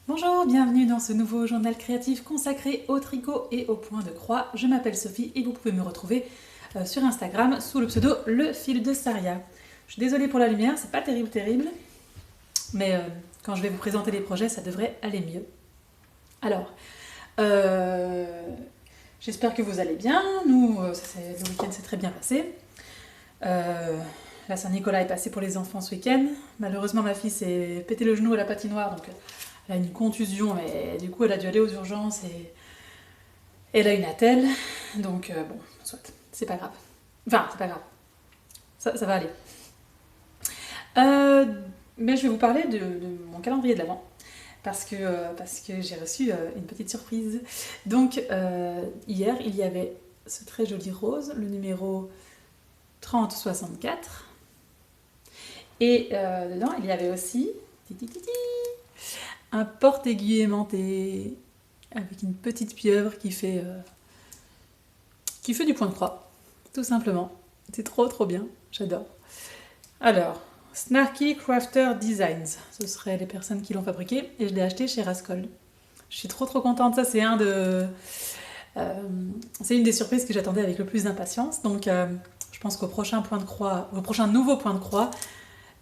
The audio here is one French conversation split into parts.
Bonjour, bienvenue dans ce nouveau journal créatif consacré au tricot et au point de croix. Je m'appelle Sophie et vous pouvez me retrouver sur Instagram sous le pseudo Le Fil de Saria. Je suis désolée pour la lumière, c'est pas terrible, mais quand je vais vous présenter les projets, ça devrait aller mieux. Alors, j'espère que vous allez bien. Nous, le week-end s'est très bien passé. La Saint-Nicolas est passé pour les enfants ce week-end. Malheureusement, ma fille s'est pété le genou à la patinoire, donc elle a une contusion, mais du coup, elle a dû aller aux urgences et elle a une attelle. Donc, bon, soit, c'est pas grave. Enfin, c'est pas grave. Ça va aller. Mais je vais vous parler de mon calendrier de l'Avent. Parce que j'ai reçu une petite surprise. Donc, hier, il y avait ce très joli rose, le numéro 3064. Et dedans, il y avait aussi un porte-aiguille aimanté avec une petite pieuvre qui fait du point de croix, tout simplement. C'est trop bien, j'adore. Alors, Snarky Crafter Designs, ce seraient les personnes qui l'ont fabriqué et je l'ai acheté chez Rascol. Je suis trop contente, ça c'est c'est une des surprises que j'attendais avec le plus d'impatience. Donc je pense qu'au prochain nouveau point de croix,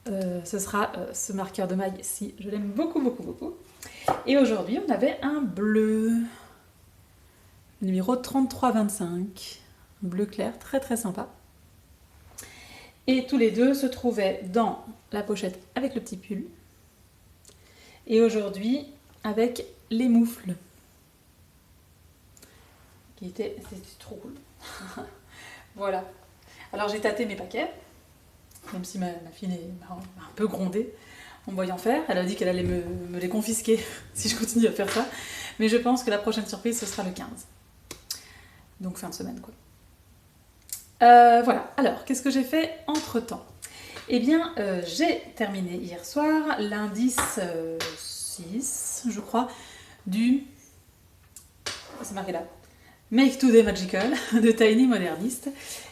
ce sera ce marqueur de maille-ci. Je l'aime beaucoup. Et aujourd'hui, on avait un bleu, numéro 3325. Bleu clair, très sympa. Et tous les deux se trouvaient dans la pochette avec le petit pull. Et aujourd'hui, avec les moufles. C'était trop cool. Voilà. Alors j'ai tâté mes paquets. Même si ma fille m'a un peu grondée en me voyant faire. Elle a dit qu'elle allait me les confisquer si je continue à faire ça. Mais je pense que la prochaine surprise, ce sera le 15. Donc fin de semaine, quoi. Voilà. Alors, qu'est-ce que j'ai fait entre-temps ? Eh bien, j'ai terminé hier soir l'indice 6, je crois, du... C'est marqué là. Make Today Magical de Tiny Modernist.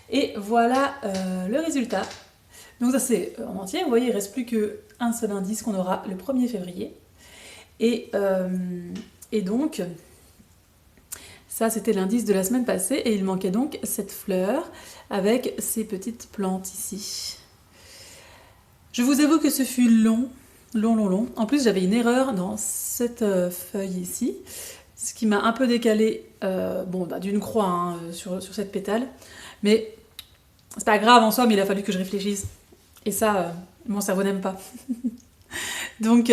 Et voilà le résultat. Donc ça c'est en entier, vous voyez, il ne reste plus qu'un seul indice qu'on aura le 1er février. Et donc, ça c'était l'indice de la semaine passée, et il manquait donc cette fleur avec ces petites plantes ici. Je vous avoue que ce fut long. En plus j'avais une erreur dans cette feuille ici, ce qui m'a un peu décalé d'une croix sur cette pétale. Mais c'est pas grave en soi, mais il a fallu que je réfléchisse. Et ça, mon cerveau n'aime pas. donc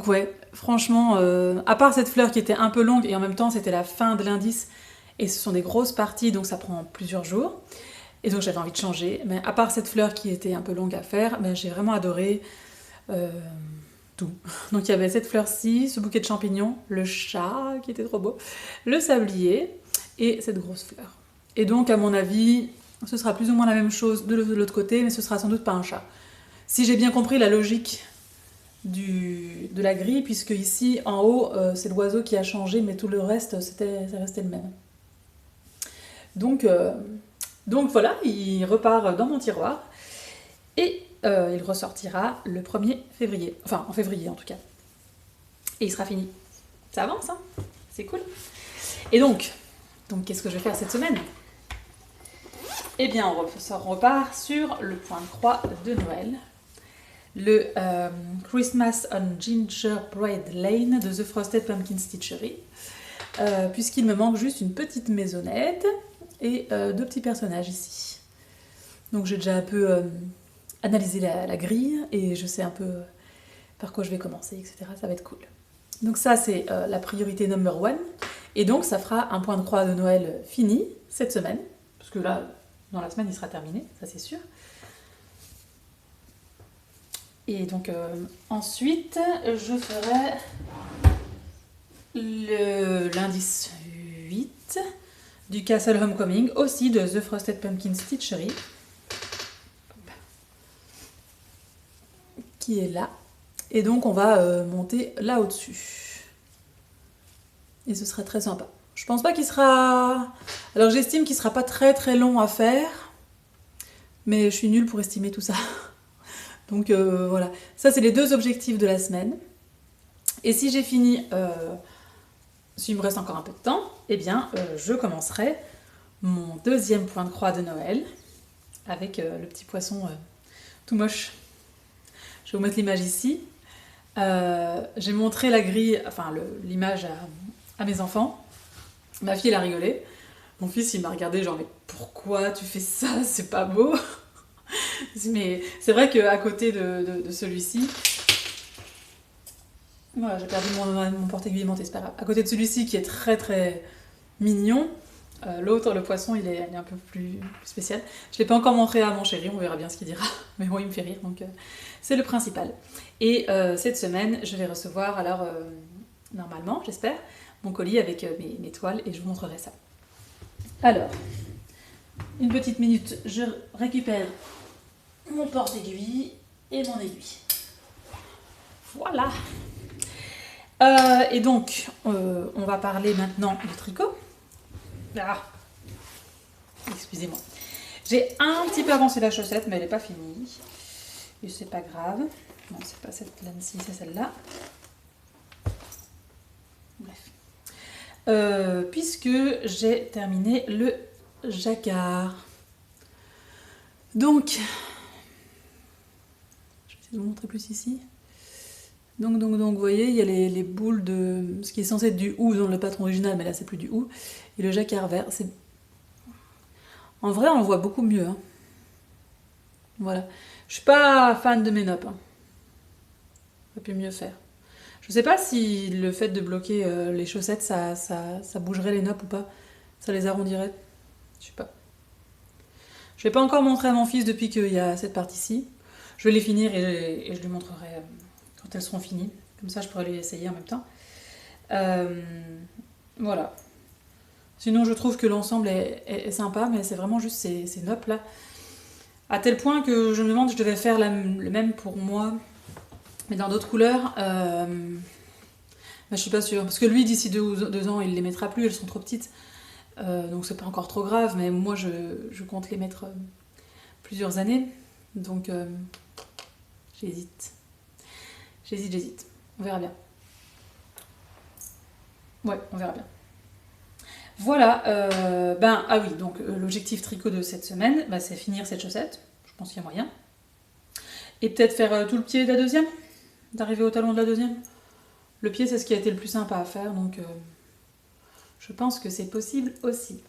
ouais, franchement, à part cette fleur qui était un peu longue, et en même temps c'était la fin de l'indice, et ce sont des grosses parties, donc ça prend plusieurs jours, et donc j'avais envie de changer. Mais à part cette fleur qui était un peu longue à faire, j'ai vraiment adoré tout. Donc il y avait cette fleur-ci, ce bouquet de champignons, le chat qui était trop beau, le sablier, et cette grosse fleur. Et donc à mon avis... ce sera plus ou moins la même chose de l'autre côté, mais ce sera sans doute pas un chat. Si j'ai bien compris la logique de la grille, puisque ici, en haut, c'est l'oiseau qui a changé, mais tout le reste, ça restait le même. Donc voilà, il repart dans mon tiroir, et il ressortira le 1er février. Enfin, en février en tout cas. Et il sera fini. Ça avance, hein ? C'est cool. Et donc qu'est-ce que je vais faire cette semaine ? Eh bien, on repart sur le point de croix de Noël, le Christmas on Gingerbread Lane de The Frosted Pumpkin Stitchery, puisqu'il me manque juste une petite maisonnette et 2 petits personnages ici. Donc j'ai déjà un peu analysé la grille et je sais un peu par quoi je vais commencer, etc. Ça va être cool. Donc ça, c'est la priorité number 1. Et donc ça fera un point de croix de Noël fini cette semaine, parce que là... dans la semaine, il sera terminé, ça c'est sûr. Et donc, ensuite, je ferai l'indice 8 du Castle Homecoming, aussi de The Frosted Pumpkin Stitchery, qui est là. Et donc, on va monter là au-dessus. Et ce sera très sympa. Je pense pas qu'il sera... Alors j'estime qu'il sera pas très long à faire, mais je suis nulle pour estimer tout ça. Donc voilà. Ça, c'est les 2 objectifs de la semaine. Et si j'ai fini, s'il me reste encore un peu de temps, eh bien, je commencerai mon deuxième point de croix de Noël avec le petit poisson tout moche. Je vais vous mettre l'image ici. J'ai montré la grille, enfin l'image à mes enfants. Ma fille, elle a rigolé. Mon fils, il m'a regardé genre, mais pourquoi tu fais ça? C'est pas beau. Mais c'est vrai qu'à côté de celui-ci, voilà, j'ai perdu mon porte-aiguille aimanté, c'est pas grave. À côté de celui-ci qui est très très mignon, l'autre, le poisson, il est un peu plus spécial. Je l'ai pas encore montré à mon chéri, on verra bien ce qu'il dira. Mais bon, il me fait rire, donc c'est le principal. Et cette semaine, je vais recevoir, alors normalement, j'espère, mon colis avec mes toiles et je vous montrerai ça. Alors, une petite minute, je récupère mon porte-aiguille et mon aiguille. Voilà. Et donc, on va parler maintenant du tricot. Ah, excusez-moi. J'ai un petit peu avancé la chaussette, mais elle n'est pas finie. Et c'est pas grave. Non, c'est pas cette laine-ci, c'est celle-là. Bref. Puisque j'ai terminé le jacquard. Donc, je vais essayer de vous montrer plus ici. Donc, vous voyez, il y a les boules de ce qui est censé être du hou dans le patron original, mais là c'est plus du hou. Et le jacquard vert, c'est... En vrai, on le voit beaucoup mieux. Hein. Voilà. Je suis pas fan de mes noppes. Hein. On peut mieux faire. Je sais pas si le fait de bloquer les chaussettes, ça bougerait les noppes ou pas. Ça les arrondirait. Je sais pas. Je vais pas encore montrer à mon fils depuis qu'il y a cette partie-ci. Je vais les finir et je lui montrerai quand elles seront finies. Comme ça, je pourrai les essayer en même temps. Voilà. Sinon, je trouve que l'ensemble est sympa, mais c'est vraiment juste ces noppes là. À tel point que je me demande si je devais faire le même pour moi, mais dans d'autres couleurs. Je suis pas sûre. Parce que lui, d'ici 2 ans, il les mettra plus, elles sont trop petites. Donc c'est pas encore trop grave, mais moi je compte les mettre plusieurs années. Donc j'hésite. J'hésite. On verra bien. Ouais, on verra bien. Voilà, ah oui, donc l'objectif tricot de cette semaine, c'est finir cette chaussette. Je pense qu'il y a moyen. Et peut-être faire tout le pied de la deuxième, d'arriver au talon de la deuxième. Le pied, c'est ce qui a été le plus sympa à faire, donc je pense que c'est possible aussi.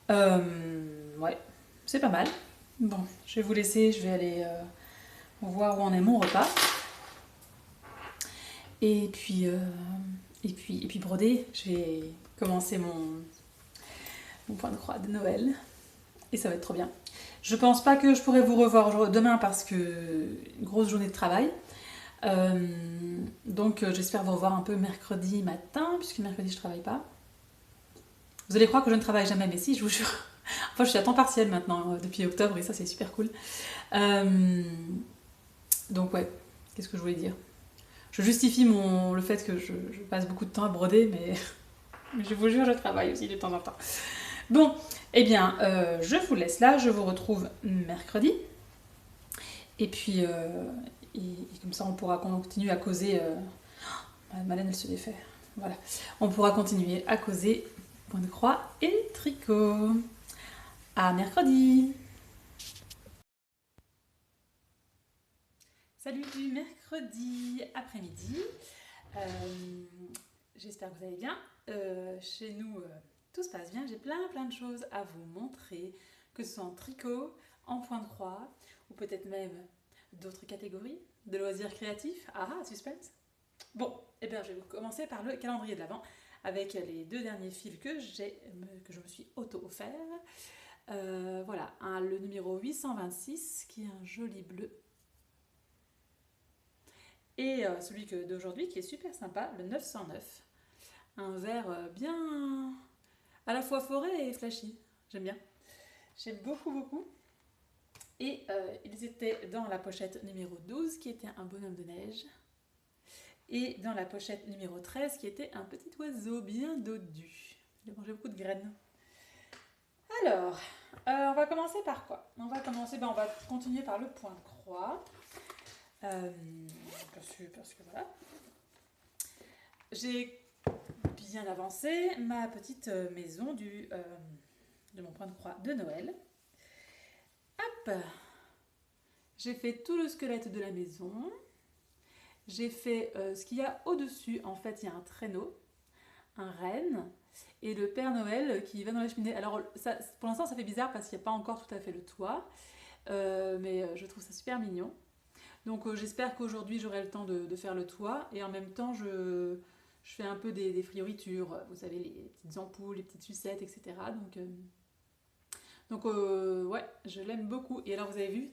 Ouais, c'est pas mal. Bon, je vais vous laisser, je vais aller voir où en est mon repas. Et puis broder, je vais commencer mon point de croix de Noël. Et ça va être trop bien. Je pense pas que je pourrai vous revoir demain parce que une grosse journée de travail. Donc j'espère vous revoir un peu mercredi matin, puisque mercredi je travaille pas. Vous allez croire que je ne travaille jamais, mais si, je vous jure. Enfin, je suis à temps partiel maintenant, depuis octobre, et ça c'est super cool. Donc ouais, qu'est-ce que je voulais dire? Je justifie le fait que je passe beaucoup de temps à broder, mais je vous jure, je travaille aussi de temps en temps. Bon, eh bien, je vous laisse là, je vous retrouve mercredi. Et puis, et comme ça, on pourra continuer à causer... Malène, elle se défait. Voilà. On pourra continuer à causer point de croix et tricot. À mercredi! Salut du mercredi après-midi. J'espère que vous allez bien. Chez nous, tout se passe bien. J'ai plein de choses à vous montrer, que ce soit en tricot, en point de croix, ou peut-être même d'autres catégories de loisirs créatifs. Ah, suspense! Bon, eh bien, je vais vous commencer par le calendrier de l'Avent avec les 2 derniers fils que je me suis auto-offert. Voilà, le numéro 826 qui est un joli bleu. Et celui d'aujourd'hui qui est super sympa, le 909. Un vert bien à la fois forêt et flashy. J'aime bien. J'aime beaucoup. Et ils étaient dans la pochette numéro 12 qui était un bonhomme de neige. Et dans la pochette numéro 13 qui était un petit oiseau bien dodu. Il a mangé beaucoup de graines. Alors, on va commencer par quoi? On va continuer par le point de croix. Parce que voilà. j'ai bien avancé ma petite maison de mon point de croix de Noël. Hop, j'ai fait tout le squelette de la maison. J'ai fait ce qu'il y a au-dessus. En fait, il y a un traîneau, un renne et le Père Noël qui va dans la cheminée. Alors, ça, pour l'instant, ça fait bizarre parce qu'il n'y a pas encore tout à fait le toit. Mais je trouve ça super mignon. Donc, j'espère qu'aujourd'hui, j'aurai le temps de faire le toit. Et en même temps, je fais un peu des frioritures. Vous savez, les petites ampoules, les petites sucettes, etc. Donc ouais, je l'aime beaucoup. Et alors, vous avez vu,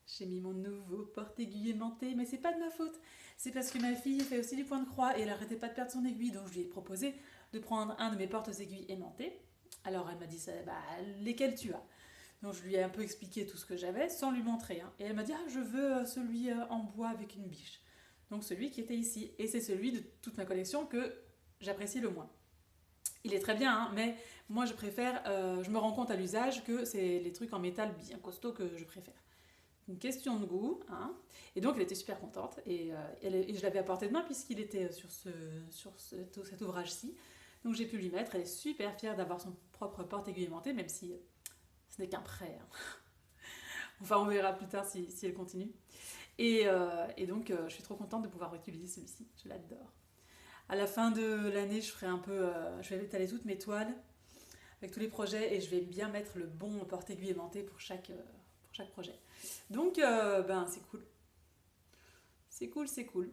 j'ai mis mon nouveau porte-aiguille aimanté, mais c'est pas de ma faute. C'est parce que ma fille fait aussi du point de croix et elle arrêtait pas de perdre son aiguille, donc je lui ai proposé de prendre un de mes porte-aiguilles aimantés. Alors elle m'a dit ça, bah, lesquels tu as. Donc je lui ai un peu expliqué tout ce que j'avais sans lui montrer. Hein. Et elle m'a dit ah, je veux celui en bois avec une biche. Donc celui qui était ici. Et c'est celui de toute ma collection que j'apprécie le moins. Il est très bien, hein, mais moi je préfère, je me rends compte à l'usage que c'est les trucs en métal bien costauds que je préfère. Une question de goût, hein. Et donc elle était super contente et je l'avais à portée de main puisqu'il était sur cet ouvrage-ci. Donc j'ai pu lui mettre, elle est super fière d'avoir son propre porte-aiguille aimanté, même si ce n'est qu'un prêt. Hein. Enfin on verra plus tard si elle continue. Et donc je suis trop contente de pouvoir utiliser celui-ci, je l'adore. À la fin de l'année, je ferai un peu, je vais étaler toutes mes toiles avec tous les projets et je vais bien mettre le bon porte-aiguille aimanté pour chaque projet. Donc, ben c'est cool. C'est cool, c'est cool.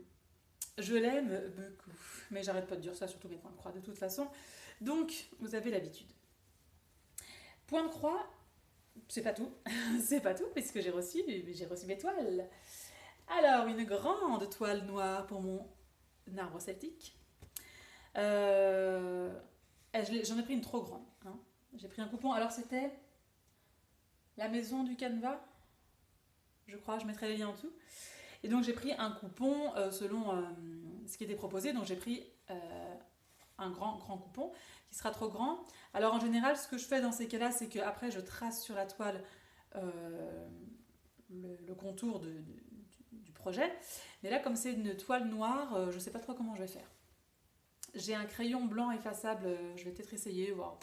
Je l'aime beaucoup. Mais j'arrête pas de dire ça sur tous mes points de croix de toute façon. Donc, vous avez l'habitude. Point de croix, c'est pas tout. C'est pas tout puisque j'ai reçu mes toiles. Alors, une grande toile noire pour mon arbre celtique. J'en ai pris une trop grande. Hein. J'ai pris un coupon. Alors, c'était la maison du canevas. Je crois, je mettrai les liens en dessous. Et donc j'ai pris un coupon selon ce qui était proposé. Donc j'ai pris un grand coupon qui sera trop grand. Alors en général, ce que je fais dans ces cas-là, c'est qu'après je trace sur la toile le contour du projet. Mais là, comme c'est une toile noire, je ne sais pas trop comment je vais faire. J'ai un crayon blanc effaçable, je vais peut-être essayer, voir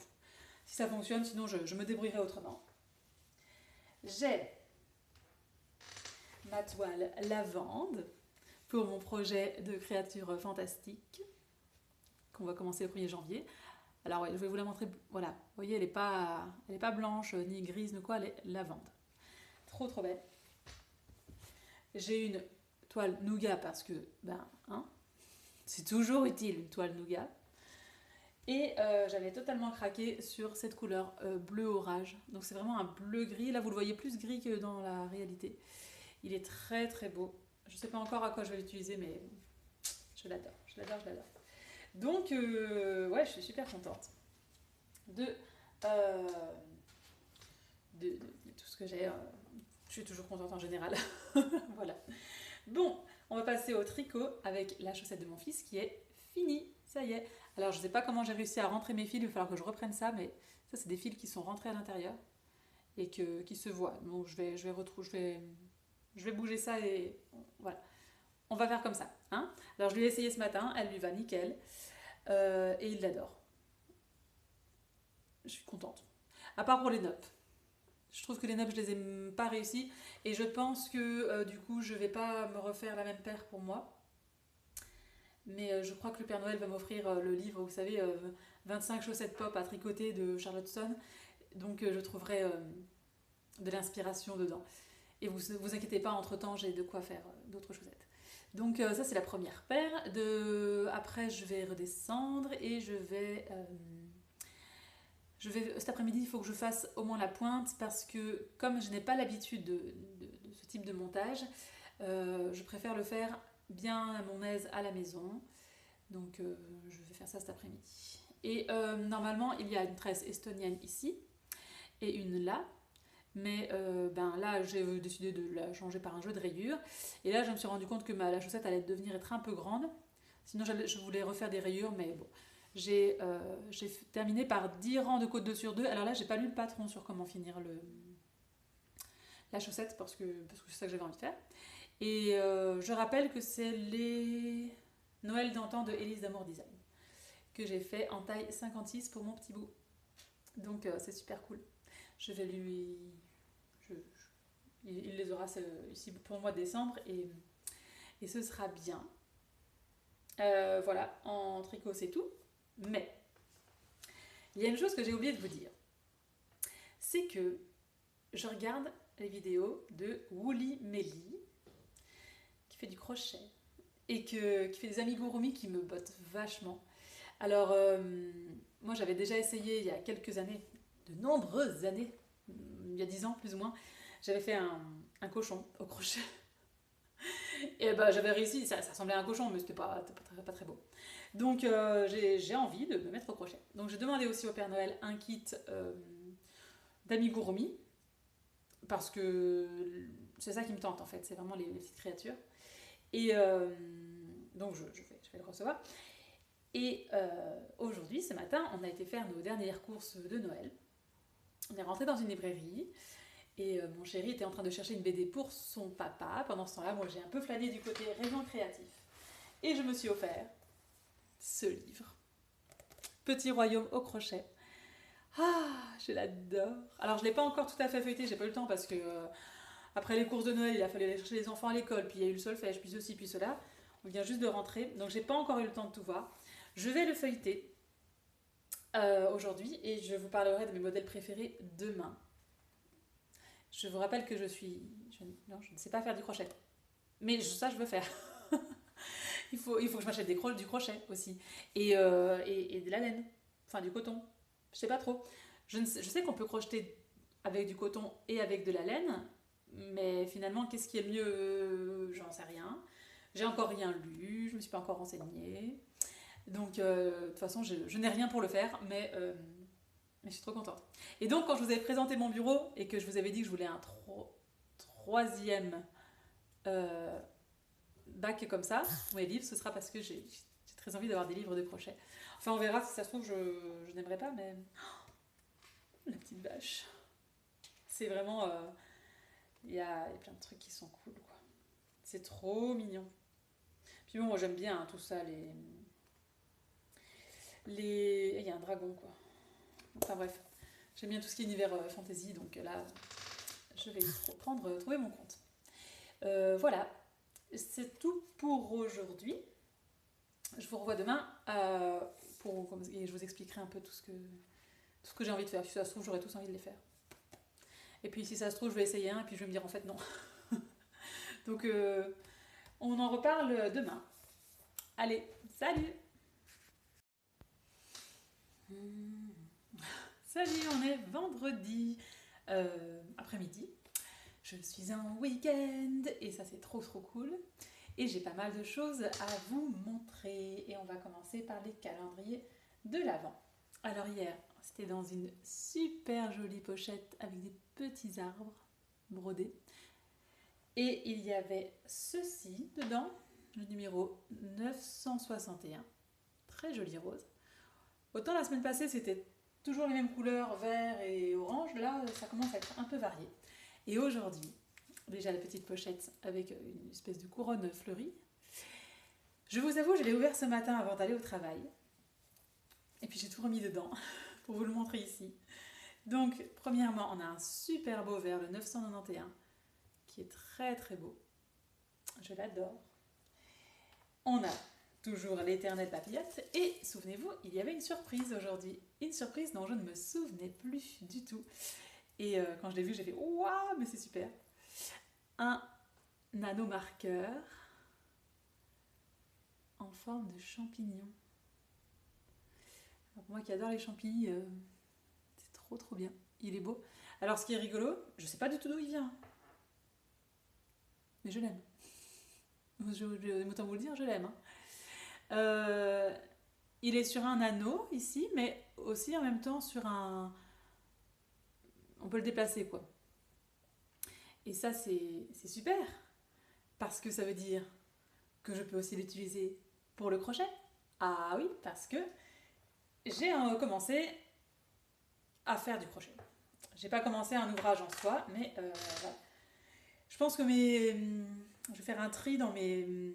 si ça fonctionne, sinon je me débrouillerai autrement. J'ai ma toile lavande pour mon projet de créature fantastique qu'on va commencer le 1er janvier. Alors ouais, je vais vous la montrer. Voilà, vous voyez, elle n'est pas blanche, ni grise, ni quoi, elle est lavande. Trop trop belle. J'ai une toile nougat parce que, c'est toujours utile une toile nougat. Et j'avais totalement craqué sur cette couleur bleu orage. Donc c'est vraiment un bleu gris. Là, vous le voyez plus gris que dans la réalité. Il est très très beau. Je ne sais pas encore à quoi je vais l'utiliser, mais je l'adore. Donc, ouais, je suis super contente de tout ce que j'ai. Je suis toujours contente en général. Voilà. Bon, on va passer au tricot avec la chaussette de mon fils qui est finie. Ça y est. Alors, je ne sais pas comment j'ai réussi à rentrer mes fils. Il va falloir que je reprenne ça, mais ça, c'est des fils qui sont rentrés à l'intérieur et qui se voient. Donc, je vais bouger ça et voilà. On va faire comme ça. Hein. Alors, je lui ai essayé ce matin. Elle lui va nickel. Et il l'adore. Je suis contente. À part pour les nopes. Je trouve que les nopes, je les ai pas réussi. Et je pense que du coup, je vais pas me refaire la même paire pour moi. Mais je crois que le Père Noël va m'offrir le livre, vous savez, 25 chaussettes pop à tricoter de Charlottesville. Donc je trouverai de l'inspiration dedans. Et vous inquiétez pas, entre-temps, j'ai de quoi faire d'autres chaussettes. Donc ça, c'est la première paire. Après, je vais redescendre et cet après-midi, il faut que je fasse au moins la pointe parce que comme je n'ai pas l'habitude de ce type de montage, je préfère le faire bien à mon aise à la maison. Donc je vais faire ça cet après-midi. Et normalement, il y a une tresse estonienne ici et une là. Mais là, j'ai décidé de la changer par un jeu de rayures. Et là, je me suis rendu compte que la chaussette allait devenir être un peu grande. Sinon, je voulais refaire des rayures, mais bon. J'ai terminé par 10 rangs de côte 2 sur 2. Alors là, j'ai pas lu le patron sur comment finir la chaussette parce que c'est ça que j'avais envie de faire. Et je rappelle que c'est les Noël d'antan de Élise d'Amour Design, que j'ai fait en taille 56 pour mon petit bout. Donc c'est super cool. Je vais lui... il les aura ici pour le mois de décembre et ce sera bien. Voilà, en tricot c'est tout. Mais il y a une chose que j'ai oublié de vous dire. C'est que je regarde les vidéos de Woolly Melly, qui fait du crochet, et qui fait des amigurumi qui me bottent vachement. Alors, moi j'avais déjà essayé il y a quelques années, de nombreuses années, il y a 10 ans plus ou moins, j'avais fait un cochon au crochet. Et bah j'avais réussi, ça ressemblait à un cochon, mais c'était pas très beau. Donc j'ai envie de me mettre au crochet. Donc j'ai demandé aussi au Père Noël un kit d'amigurumi, parce que c'est ça qui me tente en fait, c'est vraiment les petites créatures. Et donc je vais le recevoir. Et aujourd'hui, ce matin, on a été faire nos dernières courses de Noël. On est rentré dans une librairie et mon chéri était en train de chercher une BD pour son papa. Pendant ce temps-là, moi j'ai un peu flâné du côté rayon créatif. Et je me suis offert ce livre. Petit royaume au crochet. Ah, je l'adore. Alors je ne l'ai pas encore tout à fait feuilleté, j'ai pas eu le temps parce que après les courses de Noël, il a fallu aller chercher les enfants à l'école, puis il y a eu le solfège, puis ceci, puis cela. On vient juste de rentrer, donc j'ai pas encore eu le temps de tout voir. Je vais le feuilleter aujourd'hui et je vous parlerai de mes modèles préférés demain. Je vous rappelle que je ne sais pas faire du crochet. Mais ça, je veux faire. il faut que je m'achète du crochet aussi. Et de la laine. Enfin, du coton. Je sais pas trop. Je sais qu'on peut crocheter avec du coton et avec de la laine. Mais finalement, qu'est-ce qui est le mieux? J'en sais rien. J'ai encore rien lu. Je me suis pas encore renseignée. Donc, de toute façon, je n'ai rien pour le faire. Mais je suis trop contente. Et donc, quand je vous avais présenté mon bureau et que je vous avais dit que je voulais un troisième bac comme ça, pour mes livres, ce sera parce que j'ai très envie d'avoir des livres de crochet. Enfin, on verra si ça se trouve, je n'aimerais pas, mais... Oh, la petite vache. C'est vraiment... il y a plein de trucs qui sont cool, quoi. C'est trop mignon. Puis bon, moi j'aime bien tout ça, il y a un dragon, quoi. Enfin bref, j'aime bien tout ce qui est univers fantasy, donc là, je vais trouver mon compte. Voilà, c'est tout pour aujourd'hui. Je vous revois demain et je vous expliquerai un peu tout ce que j'ai envie de faire. Si ça se trouve, j'aurai tous envie de les faire. Et puis si ça se trouve, je vais essayer un et puis je vais me dire en fait non. Donc on en reparle demain. Allez, salut! Salut, on est vendredi après-midi. Je suis en week-end et ça c'est trop cool. Et j'ai pas mal de choses à vous montrer. Et on va commencer par les calendriers de l'Avent. Alors hier, c'était dans une super jolie pochette avec des petits arbres brodés. Et il y avait ceci dedans, le numéro 961. Très joli rose. Autant la semaine passée, c'était toujours les mêmes couleurs, vert et orange. Là, ça commence à être un peu varié. Et aujourd'hui, déjà la petite pochette avec une espèce de couronne fleurie. Je vous avoue, je l'ai ouvert ce matin avant d'aller au travail. Et puis j'ai tout remis dedans pour vous le montrer ici. Donc, premièrement, on a un super beau vert, le 991, qui est très beau. Je l'adore. On a toujours l'éternelle papillote. Et souvenez-vous, il y avait une surprise aujourd'hui. Une surprise dont je ne me souvenais plus du tout. Et quand je l'ai vu, j'ai fait « Waouh, mais c'est super !» Un nanomarqueur en forme de champignon. Alors, moi qui adore les champignons, c'est trop bien. Il est beau. Alors ce qui est rigolo, je sais pas du tout d'où il vient. Mais je l'aime. Autant vous le dire, je l'aime. Il est sur un anneau ici, mais aussi en même temps sur un... On peut le déplacer, quoi. Et ça, c'est super. Parce que ça veut dire que je peux aussi l'utiliser pour le crochet. Ah oui, parce que j'ai commencé à faire du crochet. J'ai pas commencé un ouvrage en soi, mais voilà. Je pense que je vais faire un tri dans mes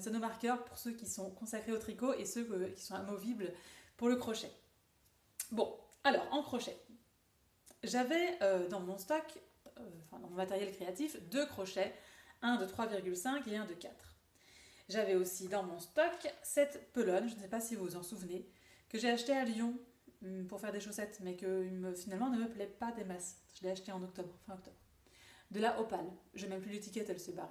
sonomarqueurs pour ceux qui sont consacrés au tricot et ceux qui sont amovibles pour le crochet. Bon, alors en crochet, j'avais dans mon stock, dans mon matériel créatif, 2 crochets, un de 3,5 et un de 4. J'avais aussi dans mon stock cette pelonne, je ne sais pas si vous vous en souvenez, que j'ai acheté à Lyon pour faire des chaussettes, mais que finalement ne me plaît pas des masses. Je l'ai acheté en octobre, fin octobre. De la Opale. Je n'ai même plus l'étiquette, elle s'est barrée.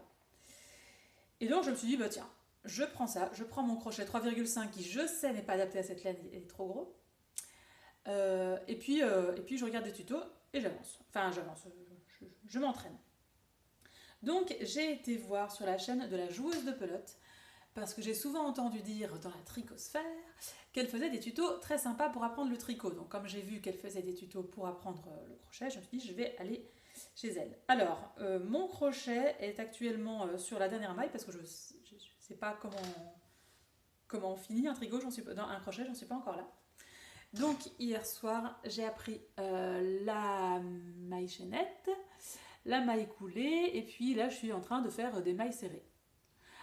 Et donc je me suis dit, bah tiens, je prends ça, je prends mon crochet 3,5 qui je sais n'est pas adapté à cette laine, il est trop gros. Et puis je regarde des tutos et j'avance. Enfin j'avance, je m'entraîne. Donc j'ai été voir sur la chaîne de la joueuse de pelote, parce que j'ai souvent entendu dire dans la tricosphère qu'elle faisait des tutos très sympas pour apprendre le tricot. Donc comme j'ai vu qu'elle faisait des tutos pour apprendre le crochet, je me suis dit je vais aller chez elle. Alors, mon crochet est actuellement sur la dernière maille, parce que je ne sais pas comment on finit un tricot, dans un crochet, j'en suis pas encore là. Donc hier soir, j'ai appris la maille chaînette, la maille coulée, et puis là je suis en train de faire des mailles serrées.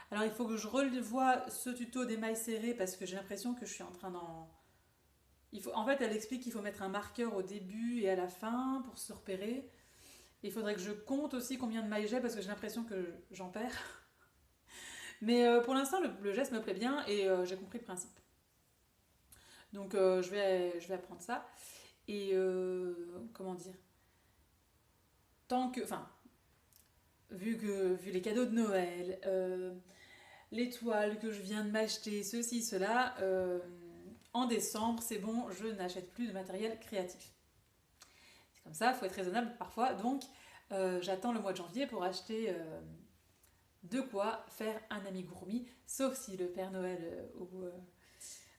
Alors il faut que je revoie ce tuto des mailles serrées, parce que j'ai l'impression que je suis en train d'en... En fait, elle explique qu'il faut mettre un marqueur au début et à la fin pour se repérer. Il faudrait que je compte aussi combien de mailles j'ai, parce que j'ai l'impression que j'en perds. Mais pour l'instant, le geste me plaît bien et j'ai compris le principe. Donc je vais apprendre ça. Et comment dire, enfin, vu les cadeaux de Noël, les toiles que je viens de m'acheter, ceci, cela, en décembre, c'est bon, je n'achète plus de matériel créatif. C'est comme ça, il faut être raisonnable parfois. Donc j'attends le mois de janvier pour acheter de quoi faire un amigurumi, sauf si le Père Noël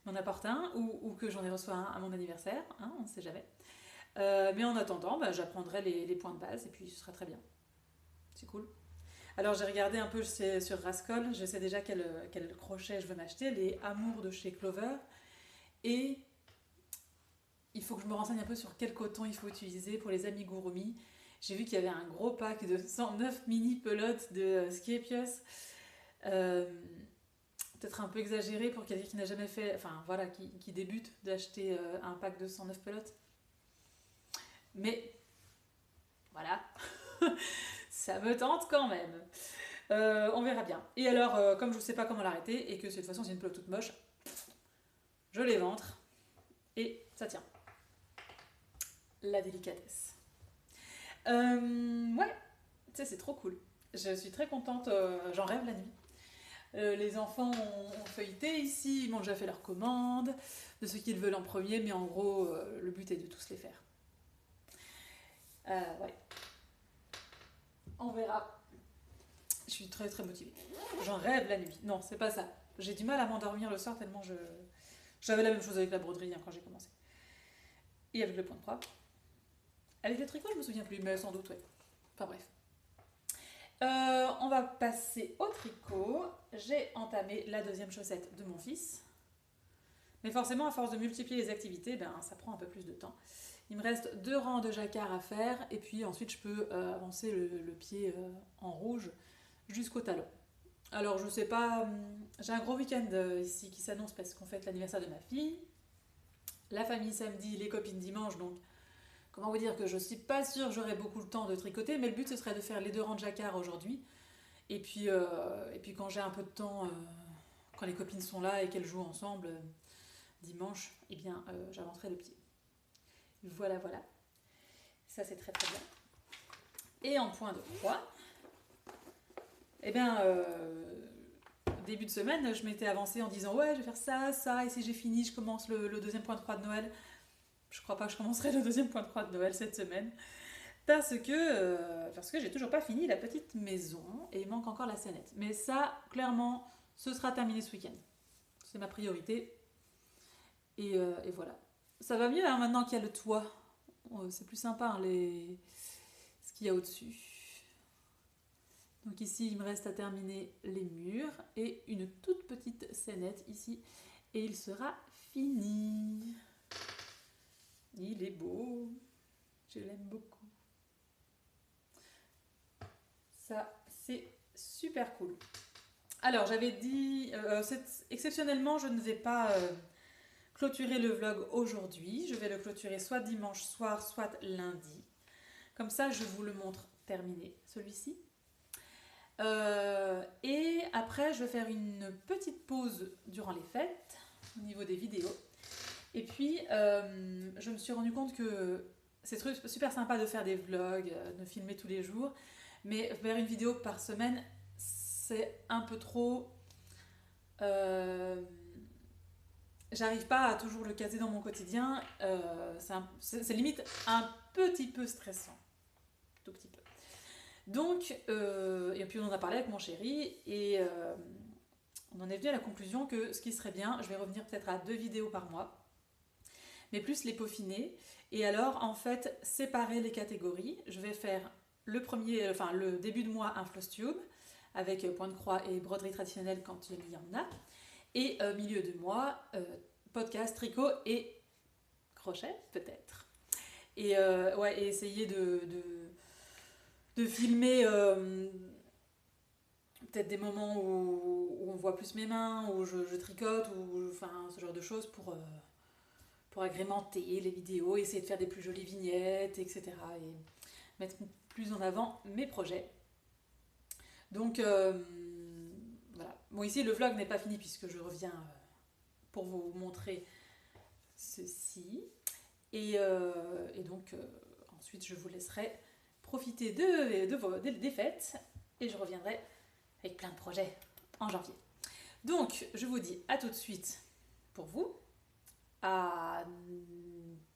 m'en apporte un, ou que j'en ai reçu un à mon anniversaire, hein, on ne sait jamais. Mais en attendant, bah, j'apprendrai les points de base et puis ce sera très bien. C'est cool. Alors j'ai regardé un peu sur Rascol, je sais déjà quel crochet je veux m'acheter, les Amours de chez Clover. Et il faut que je me renseigne un peu sur quel coton il faut utiliser pour les amigurumi. J'ai vu qu'il y avait un gros pack de 109 mini pelotes de Skepios. Peut-être un peu exagéré pour quelqu'un qui n'a jamais fait, enfin voilà, qui débute, d'acheter un pack de 109 pelotes. Mais voilà, ça me tente quand même. On verra bien. Et alors, comme je ne sais pas comment l'arrêter et que cette façon c'est une pelote toute moche, je l'éventre et ça tient. La délicatesse. Ouais, tu sais, c'est trop cool. Je suis très contente, j'en rêve la nuit. Les enfants ont feuilleté ici, ils m'ont déjà fait leurs commandes, de ce qu'ils veulent en premier, mais en gros, le but est de tous les faire. Ouais. On verra. Je suis très très motivée. J'en rêve la nuit. Non, c'est pas ça. J'ai du mal à m'endormir le soir tellement je... J'avais la même chose avec la broderie quand j'ai commencé. Et avec le point de croix. Avec le tricot, je me souviens plus, mais sans doute, ouais. Enfin bref. On va passer au tricot. J'ai entamé la deuxième chaussette de mon fils. Mais forcément, à force de multiplier les activités, ben, ça prend un peu plus de temps. Il me reste 2 rangs de jacquard à faire, et puis ensuite je peux avancer le pied en rouge jusqu'au talon. Alors je sais pas, j'ai un gros week-end ici qui s'annonce parce qu'on fête l'anniversaire de ma fille. La famille samedi, les copines dimanche, donc comment vous dire que je suis pas sûre que j'aurai beaucoup le temps de tricoter, mais le but ce serait de faire les 2 rangs de jacquard aujourd'hui. Et puis quand j'ai un peu de temps, quand les copines sont là et qu'elles jouent ensemble dimanche, eh bien j'avancerai le pied. Voilà, voilà. Ça, c'est très très bien. Et en point de croix, eh bien, début de semaine, je m'étais avancée en disant ouais, je vais faire ça, ça, et si j'ai fini, je commence le deuxième point de croix de Noël. Je crois pas que je commencerai le deuxième point de croix de Noël cette semaine. Parce que j'ai toujours pas fini la petite maison et il manque encore la scénette. Mais ça, clairement, ce sera terminé ce week-end. C'est ma priorité. Et voilà. Ça va mieux hein, maintenant qu'il y a le toit. C'est plus sympa hein, ce qu'il y a au-dessus. Donc ici, il me reste à terminer les murs et une toute petite scénette ici. Et il sera fini. Il est beau. Je l'aime beaucoup. Ça, c'est super. super cool. Alors, j'avais dit, exceptionnellement, je ne vais pas clôturer le vlog aujourd'hui. Je vais le clôturer soit dimanche soir, soit lundi. Comme ça, je vous le montre terminé, celui-ci. Et après, je vais faire une petite pause durant les fêtes, au niveau des vidéos. Et puis, je me suis rendu compte que c'est super sympa de faire des vlogs, de filmer tous les jours. Mais faire une vidéo par semaine, c'est un peu trop... j'arrive pas à toujours le caser dans mon quotidien. C'est limite un petit peu stressant. Tout petit peu. Donc, et puis on en a parlé avec mon chéri et on en est venu à la conclusion que ce qui serait bien, je vais revenir peut-être à 2 vidéos par mois, mais plus les peaufiner. Et alors, en fait, séparer les catégories. Je vais faire le début de mois un floss tube avec point de croix et broderie traditionnelle quand il y en a. Et milieu de mois, podcast, tricot et crochet peut-être. Et et essayer de filmer peut-être des moments où on voit plus mes mains, où je tricote, ou enfin ce genre de choses pour agrémenter les vidéos, essayer de faire des plus jolies vignettes, etc. Et mettre plus en avant mes projets. Donc voilà. Bon, ici le vlog n'est pas fini puisque je reviens pour vous montrer ceci. Et donc ensuite je vous laisserai profiter des fêtes et je reviendrai avec plein de projets en janvier. Donc je vous dis à tout de suite pour vous, à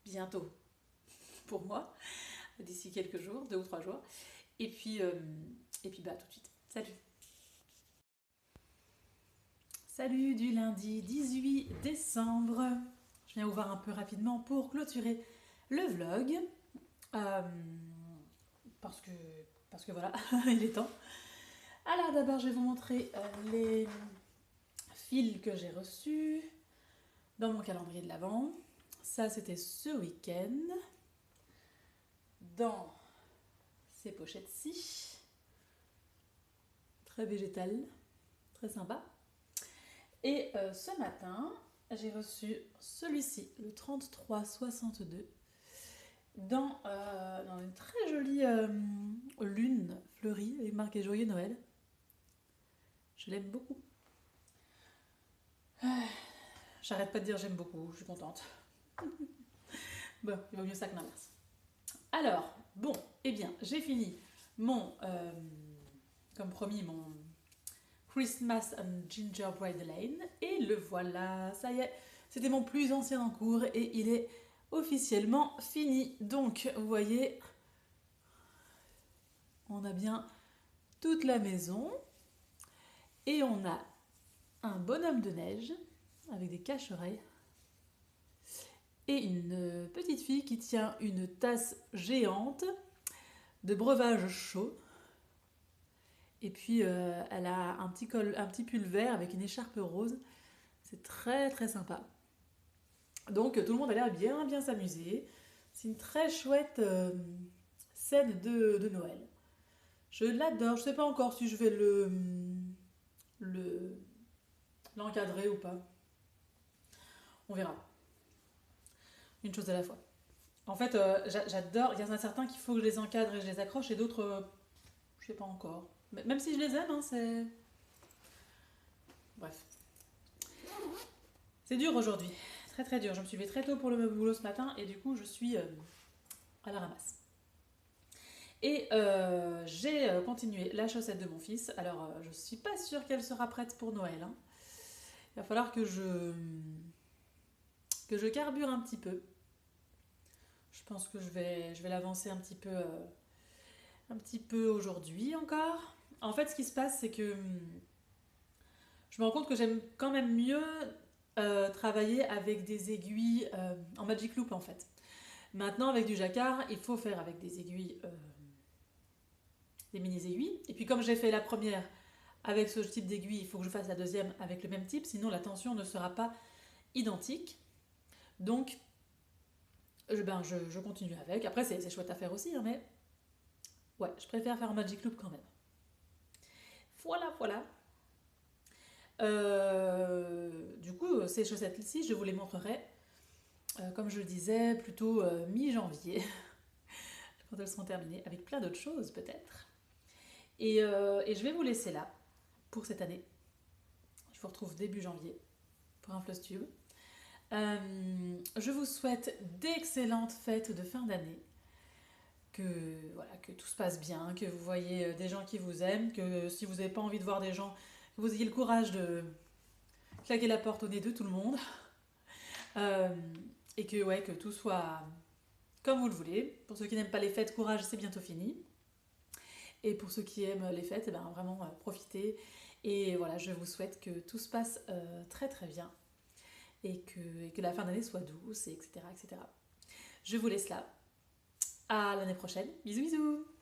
bientôt pour moi, d'ici quelques jours, 2 ou 3 jours, et puis à tout de suite. Salut! Salut du lundi 18 décembre. Je viens vous voir un peu rapidement pour clôturer le vlog. Parce que voilà, il est temps. Alors d'abord, je vais vous montrer les fils que j'ai reçus dans mon calendrier de l'Avent. Ça, c'était ce week-end. Dans ces pochettes-ci. Très végétal, très sympa. Et ce matin, j'ai reçu celui-ci, le 3362, dans une très jolie lune fleurie avec marqué Joyeux Noël. Je l'aime beaucoup. J'arrête pas de dire j'aime beaucoup, je suis contente. Bon, il vaut mieux ça que l'inverse. Alors, bon, eh bien, j'ai fini comme promis, mon Christmas and Gingerbread Lane. Et le voilà, ça y est, c'était mon plus ancien en cours et il est officiellement fini. Donc, vous voyez, on a bien toute la maison et on a un bonhomme de neige avec des cache-oreilles et une petite fille qui tient une tasse géante de breuvage chaud. Et puis elle a un petit pull vert avec une écharpe rose. C'est très très sympa. Donc tout le monde a l'air bien s'amuser. C'est une très chouette scène de Noël. Je l'adore. Je sais pas encore si je vais l'encadrer ou pas. On verra. Une chose à la fois. En fait, j'adore. Il y en a certains qu'il faut que je les encadre et je les accroche, et d'autres, je sais pas encore. Même si je les aime, hein, c'est... Bref. C'est dur aujourd'hui. Très très dur. Je me suis levée très tôt pour le boulot ce matin, et du coup, je suis à la ramasse. Et j'ai continué la chaussette de mon fils. Alors, je suis pas sûre qu'elle sera prête pour Noël. Hein. Il va falloir que je carbure un petit peu. Je pense que je vais l'avancer un petit peu aujourd'hui encore. En fait, ce qui se passe, c'est que je me rends compte que j'aime quand même mieux travailler avec des aiguilles en Magic Loop, en fait. Maintenant, avec du jacquard, il faut faire avec des aiguilles, des mini-aiguilles. Et puis, comme j'ai fait la première avec ce type d'aiguille, il faut que je fasse la deuxième avec le même type, sinon la tension ne sera pas identique. Donc, je continue avec. Après, c'est chouette à faire aussi, hein, mais ouais, je préfère faire en Magic Loop quand même. Voilà, voilà. Du coup, ces chaussettes-ci, je vous les montrerai, comme je le disais, plutôt mi-janvier, quand elles seront terminées, avec plein d'autres choses peut-être. Et je vais vous laisser là pour cette année. Je vous retrouve début janvier pour un Flosstube. Je vous souhaite d'excellentes fêtes de fin d'année. Que tout se passe bien, que vous voyez des gens qui vous aiment, que si vous n'avez pas envie de voir des gens, que vous ayez le courage de claquer la porte au nez de tout le monde. Euh, et que tout soit comme vous le voulez. Pour ceux qui n'aiment pas les fêtes, courage, c'est bientôt fini. Et pour ceux qui aiment les fêtes, vraiment profitez. Et voilà, je vous souhaite que tout se passe très très bien. Et que la fin d'année soit douce, etc., etc. Je vous laisse là. À l'année prochaine. Bisous bisous.